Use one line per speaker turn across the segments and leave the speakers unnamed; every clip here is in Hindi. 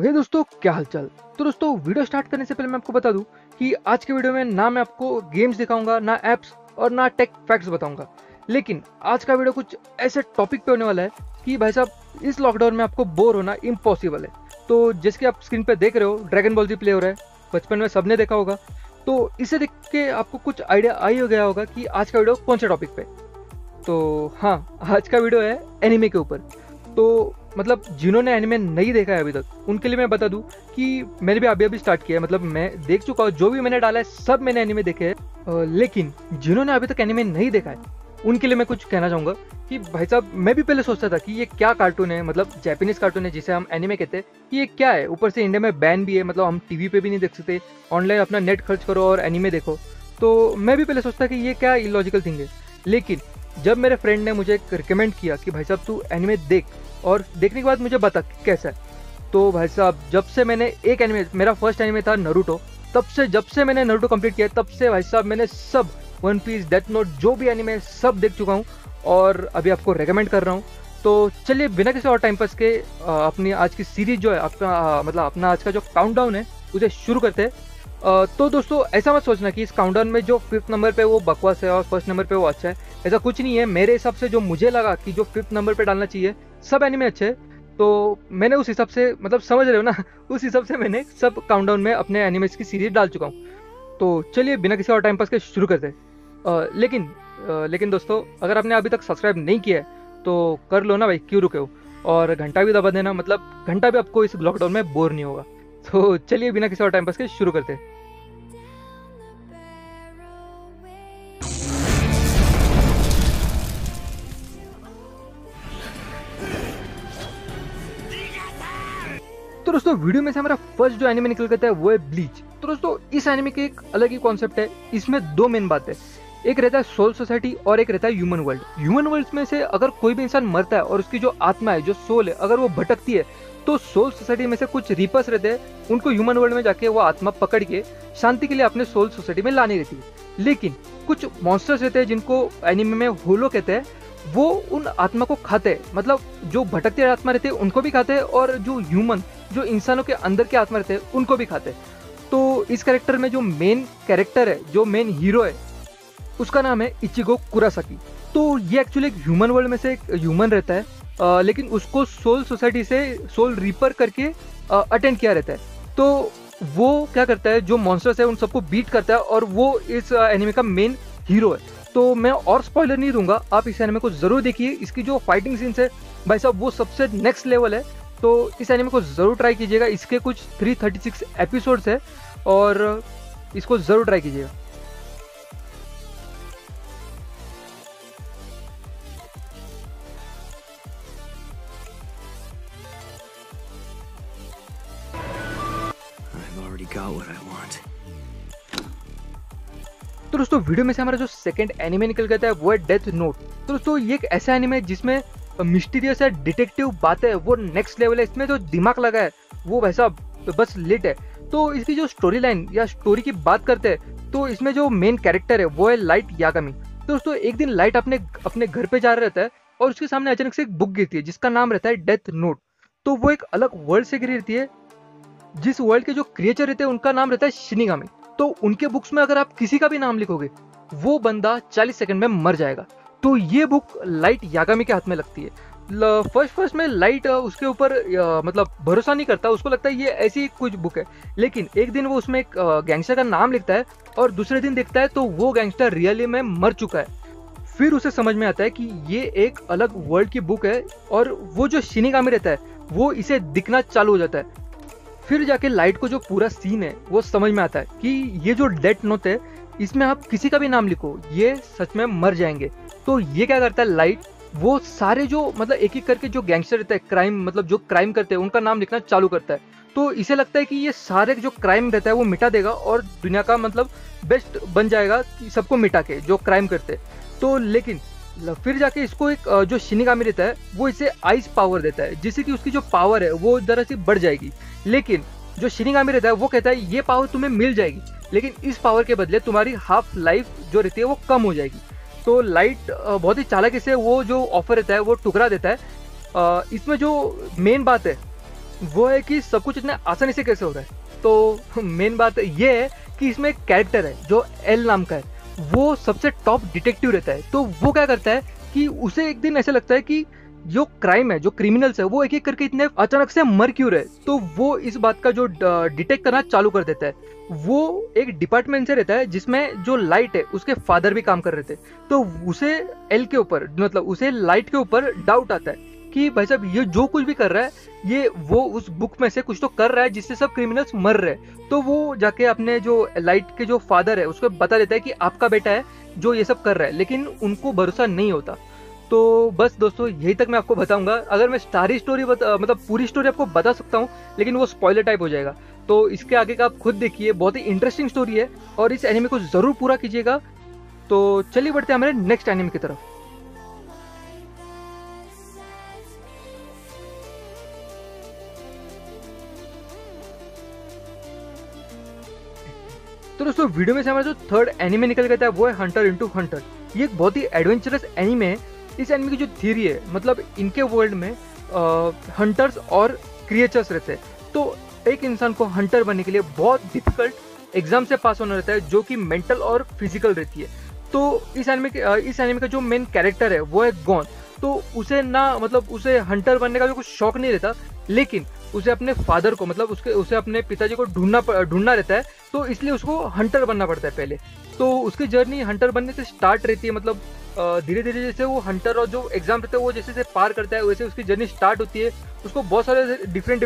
हे दोस्तों, क्या हालचाल। तो दोस्तों, वीडियो स्टार्ट करने से पहले मैं आपको बता दूं कि आज के वीडियो में ना मैं आपको गेम्स दिखाऊंगा, ना एप्स और ना टेक फैक्ट्स बताऊंगा। लेकिन आज का वीडियो कुछ ऐसे टॉपिक पे होने वाला है कि भाई साहब इस लॉकडाउन में आपको बोर होना इम्पॉसिबल है। तो जैसे कि आप स्क्रीन पे देख रहे हो, ड्रैगन बॉल जी प्ले हो रहा है, बचपन में सबने देखा होगा। तो इसे देख के आपको कुछ आइडिया आ ही हो गया होगा कि आज का वीडियो कौन से टॉपिक पे। तो हाँ, आज का वीडियो है एनिमे के ऊपर। तो मतलब जिन्होंने एनिमे नहीं देखा है अभी तक, उनके लिए मैं बता दूं कि मैंने भी अभी स्टार्ट किया है। मतलब मैं देख चुका हूँ, जो भी मैंने डाला है सब मैंने एनिमे देखे हैं। लेकिन जिन्होंने अभी तक एनिमे नहीं देखा है, उनके लिए मैं कुछ कहना चाहूँगा कि भाई साहब, मैं भी पहले सोचता था कि ये क्या कार्टून है, मतलब जापानीज कार्टून है जिसे हम एनिमे कहते हैं, कि ये क्या है। ऊपर से इंडिया में बैन भी है, मतलब हम टीवी पे भी नहीं देख सकते, ऑनलाइन अपना नेट खर्च करो और एनिमे देखो। तो मैं भी पहले सोचता कि ये क्या इलॉजिकल थिंग है। लेकिन जब मेरे फ्रेंड ने मुझे रिकमेंड किया कि भाई साहब तू एनिमे देख, और देखने के बाद मुझे बता कि कैसा है, तो भाई साहब जब से मैंने एक एनिमे, मेरा फर्स्ट एनिमे था नारुतो, जब से मैंने नारुतो कंप्लीट किया, तब से भाई साहब मैंने सब वन पीस, डेथ नोट, जो भी एनिमे सब देख चुका हूँ और अभी आपको रेकमेंड कर रहा हूँ। तो चलिए बिना किसी और टाइम पास के अपनी आज की सीरीज जो है, मतलब अपना आज का जो काउंटडाउन है उसे शुरू करते हैं। तो दोस्तों, ऐसा मत सोचना कि इस काउंटडाउन में जो 5th नंबर पे वो बकवास है और फर्स्ट नंबर पे वो अच्छा है। ऐसा कुछ नहीं है। मेरे हिसाब से जो मुझे लगा कि जो 5th नंबर पे डालना चाहिए, सब एनिमे अच्छे हैं, तो मैंने उस हिसाब से, मतलब समझ रहे हो ना, उस हिसाब से मैंने सब काउंटडाउन में अपने एनिमेस की सीरीज डाल चुका हूँ। तो चलिए बिना किसी और टाइम पास के शुरू करते हैं। लेकिन दोस्तों, अगर आपने अभी तक सब्सक्राइब नहीं किया है तो कर लो ना भाई, क्यों रुके हो। और घंटा भी दबा देना, मतलब घंटा भी आपको इस लॉकडाउन में बोर नहीं होगा। तो चलिए बिना किसी और टाइम पास के शुरू करते हैं। तो दोस्तों, वीडियो में से हमारा फर्स्ट जो एनिमे निकल करता है वो है ब्लीच। तो दोस्तों, इस एनिमे के एक अलग ही कॉन्सेप्ट है। इसमें दो मेन बात है, एक रहता है सोल सोसाइटी और एक रहता है ह्यूमन वर्ल्ड। ह्यूमन वर्ल्ड में से अगर कोई भी इंसान मरता है और उसकी जो आत्मा है, जो सोल है, अगर वो भटकती है, तो सोल सोसाइटी में से कुछ रीपर्स रहते हैं, उनको ह्यूमन वर्ल्ड में जाके वो आत्मा पकड़ के शांति के लिए अपने सोल सोसाइटी में लानी रहती है। लेकिन कुछ मॉन्स्टर्स रहते हैं जिनको एनिमे में होलो कहते हैं, वो उन आत्मा को खाते हैं। मतलब जो भटकती आत्मा रहते हैं उनको भी खाते हैं, और जो ह्यूमन, जो इंसानों के अंदर के आत्मा रहते हैं, उनको भी खाते हैं। तो इस कैरेक्टर में जो मेन कैरेक्टर है, जो मेन हीरो है, उसका नाम है इचिगो कुरासाकी। तो ये एक्चुअली एक ह्यूमन वर्ल्ड में से एक ह्यूमन रहता है, लेकिन उसको सोल सोसाइटी से सोल रीपर करके अटेंड किया रहता है। तो वो क्या करता है, जो मॉन्स्टर्स है उन सबको बीट करता है, और वो इस एनिमे का मेन हीरो है। तो मैं और स्पॉइलर नहीं दूंगा, आप इस एनिमे को जरूर देखिए। इसकी जो फाइटिंग सीन्स है भाई साहब, वो सबसे नेक्स्ट लेवल है। तो इस एनिमे को जरूर ट्राई कीजिएगा। इसके कुछ 336 एपिसोड्स है और इसको जरूर ट्राई कीजिएगा।
I've already got what I want.
तो दोस्तों, वीडियो में से हमारा जो सेकंड एनिमे निकल गया है वो है डेथ नोट। तो दोस्तों, ये एक ऐसा एनिमे है जिसमें मिस्टीरियस है, डिटेक्टिव बातें है, वो नेक्स्ट लेवल है। इसमें जो दिमाग लगा है वो वैसा बस लिट है। तो इसकी जो स्टोरी लाइन या स्टोरी की बात करते हैं, तो इसमें जो मेन कैरेक्टर है वो है लाइट यागामी। तो दोस्तों, एक दिन लाइट अपने घर पे जा रहा रहता है और उसके सामने अचानक से एक बुक गिरती है जिसका नाम रहता है डेथ नोट। तो वो एक अलग वर्ल्ड से गिरी रहती है, जिस वर्ल्ड के जो क्रिएचर रहते हैं उनका नाम रहता है शिनिगामी। तो उनके बुक्स में अगर आप किसी का भी नाम लिखोगे, वो बंदा 40 सेकंड में मर जाएगा। तो ये बुक लाइट यागामी के हाथ में लगती है। फर्स्ट में लाइट उसके ऊपर मतलब भरोसा नहीं करता, उसको लगता है ये ऐसी कुछ बुक है। लेकिन एक दिन वो उसमें एक गैंगस्टर का नाम लिखता है, और दूसरे दिन देखता है तो वो गैंगस्टर रियली में मर चुका है। फिर उसे समझ में आता है कि ये एक अलग वर्ल्ड की बुक है, और वो जो शिनिगामी रहता है वो इसे दिखना चालू हो जाता है। फिर जाके लाइट को जो पूरा सीन है वो समझ में आता है कि ये जो डेथ नोट है, इसमें आप किसी का भी नाम लिखो, ये सच में मर जाएंगे। तो ये क्या करता है लाइट, वो सारे जो मतलब एक एक करके जो गैंगस्टर रहते हैं, क्राइम मतलब जो क्राइम करते हैं, उनका नाम लिखना चालू करता है। तो इसे लगता है कि ये सारे जो क्राइम रहता है वो मिटा देगा और दुनिया का मतलब बेस्ट बन जाएगा, सबको मिटा के जो क्राइम करते हैं। तो लेकिन फिर जाके इसको एक जो शिनिगामी रहता है वो इसे आइस पावर देता है, जिससे कि उसकी जो पावर है वो जरा सी बढ़ जाएगी। लेकिन जो शिनिगामी रहता है वो कहता है ये पावर तुम्हें मिल जाएगी, लेकिन इस पावर के बदले तुम्हारी हाफ लाइफ जो रहती है वो कम हो जाएगी। तो लाइट बहुत ही चालाकी से वो जो ऑफर रहता है वो ठुकरा देता है। इसमें जो मेन बात है वो है कि सब कुछ इतने आसानी से कैसे हो रहा है। तो मेन बात ये है कि इसमें एक कैरेक्टर है जो एल नाम का है, वो सबसे टॉप डिटेक्टिव रहता है। तो वो क्या करता है कि उसे एक दिन ऐसा लगता है कि जो क्राइम है, जो क्रिमिनल्स है, वो एक एक करके इतने अचानक से मर क्यों रहे। तो वो इस बात का जो डिटेक्ट करना चालू कर देता है। वो एक डिपार्टमेंट से रहता है जिसमें जो लाइट है उसके फादर भी काम कर रहे थे। तो उसे एल के ऊपर, मतलब उसे लाइट के ऊपर डाउट आता है कि भाई साहब ये जो कुछ भी कर रहा है, ये वो उस बुक में से कुछ तो कर रहा है जिससे सब क्रिमिनल्स मर रहे हैं। तो वो जाके अपने जो लाइट के जो फादर है उसको बता देता है कि आपका बेटा है जो ये सब कर रहा है, लेकिन उनको भरोसा नहीं होता। तो बस दोस्तों यही तक मैं आपको बताऊंगा। अगर मैं सारी स्टोरी मतलब पूरी स्टोरी आपको बता सकता हूँ, लेकिन वो स्पॉइलर टाइप हो जाएगा। तो इसके आगे का आप खुद देखिए, बहुत ही इंटरेस्टिंग स्टोरी है और इस एनिमे को जरूर पूरा कीजिएगा। तो चलिए बढ़ते हैं हमारे नेक्स्ट एनिमे की तरफ। तो दोस्तों वीडियो में से हमारा जो थर्ड एनिमे निकल गया था वो है हंटर इंटू हंटर। ये एक बहुत ही एडवेंचरस एनिमे है। इस एनिमे की जो थ्योरी है, मतलब इनके वर्ल्ड में हंटर्स और क्रिएचर्स रहते हैं। तो एक इंसान को हंटर बनने के लिए बहुत डिफिकल्ट एग्जाम से पास होना रहता है, जो कि मेंटल और फिजिकल रहती है। तो इस एनिमे का जो मेन कैरेक्टर है वो है गॉन। तो उसे ना, मतलब उसे हंटर बनने का भी कुछ शौक नहीं रहता, लेकिन उसे अपने फादर को, मतलब उसे अपने पिताजी को ढूंढना रहता है। तो इसलिए उसको हंटर बनना पड़ता है पहले। तो उसकी जर्नी हंटर बनने से स्टार्ट रहती है, मतलब धीरे धीरे जैसे वो हंटर और जो एग्जाम रहता है वो जैसे जैसे पार करता है, वैसे उसकी जर्नी स्टार्ट होती है। उसको बहुत सारे डिफरेंट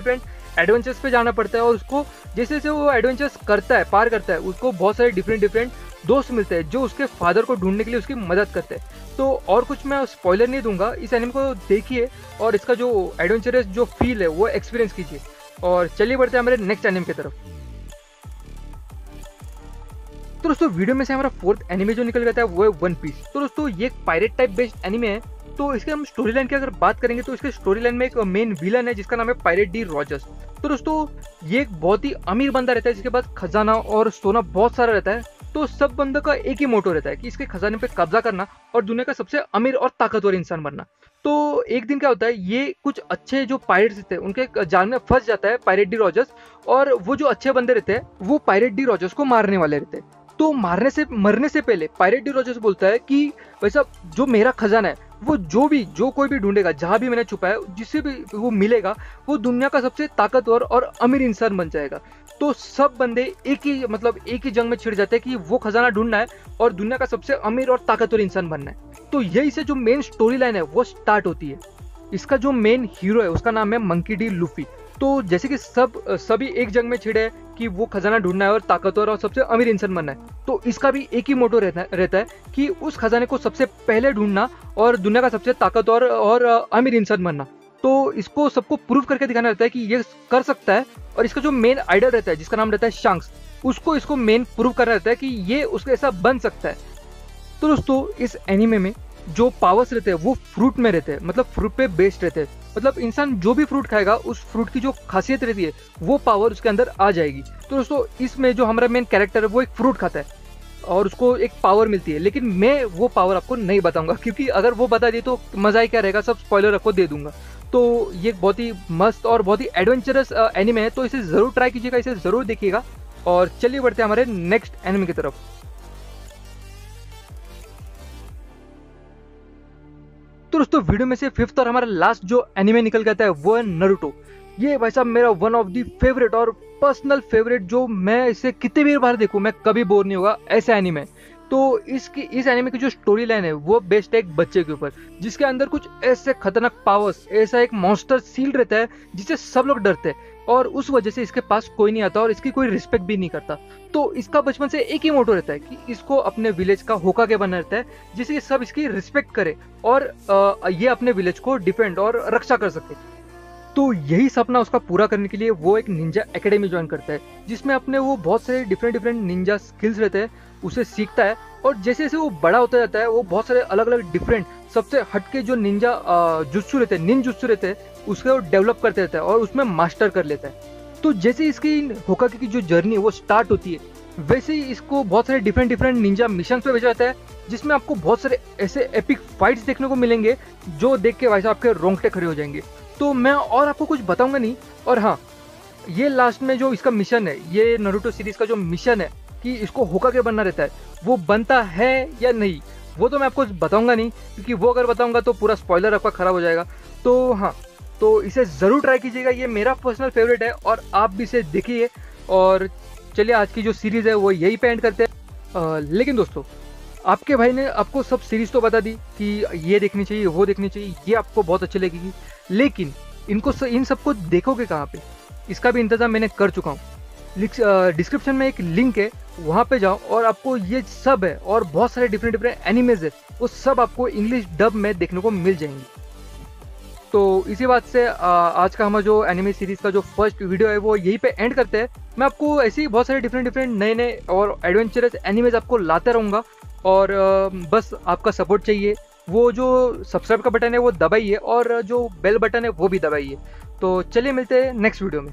एडवेंचर्स पे जाना पड़ता है, और उसको जैसे जैसे वो एडवेंचर्स करता है, पार करता है, उसको बहुत सारे डिफरेंट दोस्त मिलते हैं जो उसके फादर को ढूंढने के लिए उसकी मदद करते हैं। तो और कुछ मैं स्पॉइलर नहीं दूंगा, इस एनिमे को देखिए और इसका जो एडवेंचरस जो फील है वो एक्सपीरियंस कीजिए। और चलिए बढ़ते हैं हमारे नेक्स्ट एनिमे की तरफ। तो दोस्तों वीडियो में से हमारा फोर्थ एनिमे जो निकल गया था वो है वन पीस। तो दोस्तों ये एक पायरेट टाइप बेस्ड एनिमे है। तो इसके हम स्टोरी लाइन की अगर बात करेंगे तो इसके स्टोरी लाइन में एक मेन विलन है जिसका नाम है पायरेट डी रॉजर्स। तो दोस्तों ये एक बहुत ही अमीर बंदा रहता है जिसके पास खजाना और सोना बहुत सारा रहता है। तो सब बंदों का एक ही मोटो रहता है कि इसके खजाने पे कब्जा करना और दुनिया का सबसे अमीर और ताकतवर इंसान बनना। तो एक दिन क्या होता है, ये कुछ अच्छे जो पायरेट्स थे उनके जाल में फंस जाता है पायरेट डी रॉजर्स, और वो जो अच्छे बंदे रहते हैं वो पायरेट डी रॉजर्स को मारने वाले रहते हैं। तो मरने से पहले पायरेट डी रॉजर्स बोलता है कि वैसा जो मेरा खजाना है वो जो कोई भी ढूंढेगा, जहां भी मैंने छुपाया, जिससे भी वो मिलेगा, वो दुनिया का सबसे ताकतवर और अमीर इंसान बन जाएगा। तो सब बंदे एक ही जंग में छिड़ जाते हैं कि वो खजाना ढूंढना है और दुनिया का सबसे अमीर और ताकतवर इंसान बनना है। तो यही से जो मेन स्टोरी लाइन है वो स्टार्ट होती है। इसका जो मेन हीरो है उसका नाम है मंकी डी लूफी। तो जैसे कि सभी एक जंग में छिड़े कि वो खजाना ढूंढना है और ताकतवर और सबसे अमीर इंसान बनना है, तो इसका भी एक ही मोटो रहता है कि उस खजाने को सबसे पहले ढूंढना और दुनिया का सबसे ताकतवर और अमीर इंसान बनना। तो इसको सबको प्रूव करके दिखाना रहता है कि ये कर सकता है। और इसका जो मेन आइडल रहता है जिसका नाम रहता है शंक्स, उसको इसको मेन प्रूव करना रहता है कि ये उसके ऐसा बन सकता है। तो दोस्तों इस एनिमे में जो पावर्स रहते हैं वो फ्रूट में रहते हैं, मतलब फ्रूट पे बेस्ड रहते हैं। मतलब इंसान जो भी फ्रूट खाएगा उस फ्रूट की जो खासियत रहती है वो पावर उसके अंदर आ जाएगी। तो दोस्तों इसमें जो हमारा मेन कैरेक्टर है वो एक फ्रूट खाता है और उसको एक पावर मिलती है, लेकिन मैं वो पावर आपको नहीं बताऊंगा क्योंकि अगर वो बता दी तो मजा ही क्या रहेगा, सब स्पॉइलर आपको दे दूंगा। तो ये बहुत ही मस्त और बहुत ही एडवेंचरस एनिमे है, तो इसे जरूर ट्राई कीजिएगा, इसे जरूर देखिएगा। और चलिए बढ़ते हैं हमारे नेक्स्ट एनिमे की तरफ। तो दोस्तों वीडियो में से फिफ्थ और हमारा लास्ट जो एनिमे निकल गया है वो है नारुतो। ये भाई साहब मेरा वन ऑफ दी फेवरेट और पर्सनल फेवरेट, जो मैं इसे कितनी भी बार देखूं मैं कभी बोर नहीं होगा ऐसा एनिमे। तो इस एनिमे की जो स्टोरी लाइन है वो बेस्ड है एक बच्चे के ऊपर जिसके अंदर कुछ ऐसे खतरनाक पावर्स, ऐसा एक मॉन्स्टर सील रहता है जिससे सब लोग डरते हैं, और उस वजह से इसके पास कोई नहीं आता और इसकी कोई रिस्पेक्ट भी नहीं करता। तो इसका बचपन से एक ही मोटो रहता है कि इसको अपने विलेज का होकागे बनना रहता है जिससे सब इसकी रिस्पेक्ट करे और ये अपने विलेज को डिफेंड और रक्षा कर सके। तो यही सपना उसका पूरा करने के लिए वो एक निंजा एकेडमी ज्वाइन करता है जिसमें अपने वो बहुत सारे डिफरेंट निंजा स्किल्स रहते हैं, उसे सीखता है। और जैसे जैसे वो बड़ा होता जाता है वो बहुत सारे अलग अलग डिफरेंट सबसे हटके जो निंजा जुत्सु रहते हैं, निंजुत्सु रहते हैं, उसको डेवलप करते रहता है और उसमें मास्टर कर लेता है। तो जैसे इसकी होकागे की जो जर्नी है वो स्टार्ट होती है, वैसे ही इसको बहुत सारे डिफरेंट निंजा मिशन पे भेजा जाता है जिसमें आपको बहुत सारे ऐसे एपिक फाइट्स देखने को मिलेंगे जो देख के भाई साहब आपके रोंगटे खड़े हो जाएंगे। तो मैं और आपको कुछ बताऊंगा नहीं, और हाँ, ये लास्ट में जो इसका मिशन है, ये नारुतो सीरीज का जो मिशन है कि इसको होकागे बनना रहता है, वो बनता है या नहीं वो तो मैं आपको बताऊंगा नहीं, क्योंकि वो अगर बताऊंगा तो पूरा स्पॉइलर आपका खराब हो जाएगा। तो हाँ, तो इसे ज़रूर ट्राई कीजिएगा, ये मेरा पर्सनल फेवरेट है और आप भी इसे देखिए। और चलिए आज की जो सीरीज़ है वो यही पे एंड करते हैं। लेकिन दोस्तों, आपके भाई ने आपको सब सीरीज़ तो बता दी कि ये देखनी चाहिए, वो देखनी चाहिए, ये आपको बहुत अच्छी लगेगी, लेकिन इन सबको देखोगे कहाँ पे, इसका भी इंतज़ाम मैंने कर चुका हूँ। डिस्क्रिप्शन में एक लिंक है, वहाँ पे जाओ और आपको ये सब है और बहुत सारे डिफरेंट एनिमेज है, वो सब आपको इंग्लिश डब में देखने को मिल जाएंगे। तो इसी बात से आज का हमारा जो एनिमे सीरीज का जो फर्स्ट वीडियो है वो यहीं पे एंड करते हैं। मैं आपको ऐसे ही बहुत सारे डिफरेंट नए नए और एडवेंचरस एनिमेज आपको लाता रहूँगा, और बस आपका सपोर्ट चाहिए। वो जो सब्सक्राइब का बटन है वो दबाइए और जो बेल बटन है वो भी दबाइए। तो चलिए मिलते हैं नेक्स्ट वीडियो में।